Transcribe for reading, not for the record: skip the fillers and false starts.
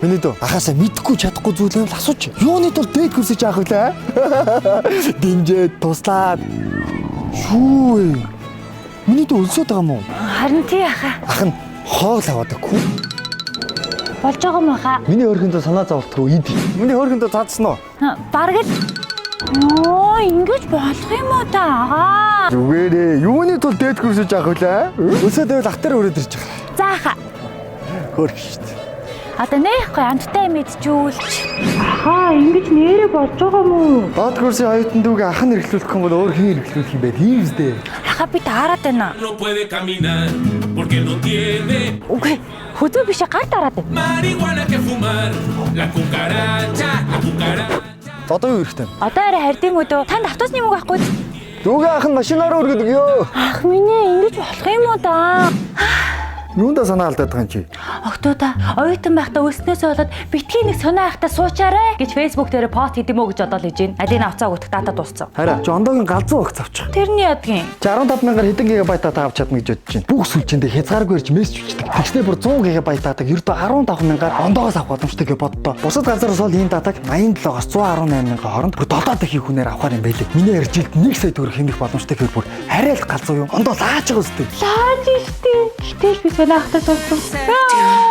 Миний дөө ахаасаа мэдхгүй чадахгүй зүйл байвал асууч. Юуны тул дээд хөрсөж яах вэ? Дэмжээд туслаад. Шүү. Миний дөө өлсөд байгаа юм уу? Харин тий ахаа. Ах нь хоол аваадаггүй. Болж байгаа юм ахаа. Миний хөргөндөө санаа зовлтгүй иди. Миний хөргөндөө цаадсан уу? Бараг л. Ноо, ингэж болох юм уу та агаа? Зүгээрээ. Юуны тул дээд хөрсөж яах вэ? Өлсөд байвал ахтар өрөөд ирж байгаа. За ахаа. Хөрх штт. Одоо нээхгүй амттай мэдчихүүлж. Ахаа, ингэж нэрэ болж байгаа юм уу? Доод хөрсийн оюутан дүүгээ ах нь эргэлүүлэх юм бол өөр хэн эргэлүүлэх юм бэ? Тийм үстэй. Ахаа би таарад байна. No puede caminar porque no tiene Үгүй, хөдөө биш гар дараад байна. marihuana que fumar. La cucaracha. Одоо юу хэрэгтэй? Одоо арай хардим өдөө танд автобусны мөнгө авахгүй. Дүүгээ ах нь машинаар өргөдөг ёо. Ах минь ингэж болох юм уу да? Юундаа санаа алдаад байгаа юм чи? Октоуда оюутан байхдаа өснөөсөө болоод битгий нэг сонио ахта суучаарэ гэж фэйсбүүк дээр пост хийдэм үү гэж бодоод иж гин. Алийг авцаа өгөх дата дууссан. Хараа чи ондоогийн галзуу багц авчих. Тэрний ядгийн. 15,000-аар хэдэн гигабайт дата авч чадна гэж бодож байна. Бүх сүлжээндээ хязгааргүй ирж мессеж бичдэг. Тэгснээр бүр 100 гигабайт датаг ердөө 15,000-аар ондоогоос авах боломжтой гэж боддоо. Бусад газараас бол ийм датаг 87-оос 118,000 хооронд бүр 7 дахин хүнээр авахар юм байлээ. Миний ярьжилд 1 сая төгрөг хэмнэх боломжтой гэхээр бүр арай л галзуу юм. Ондоо лааж байгаа үстэй. Лааж штий. Гэтэл би сонио ахта сууссан.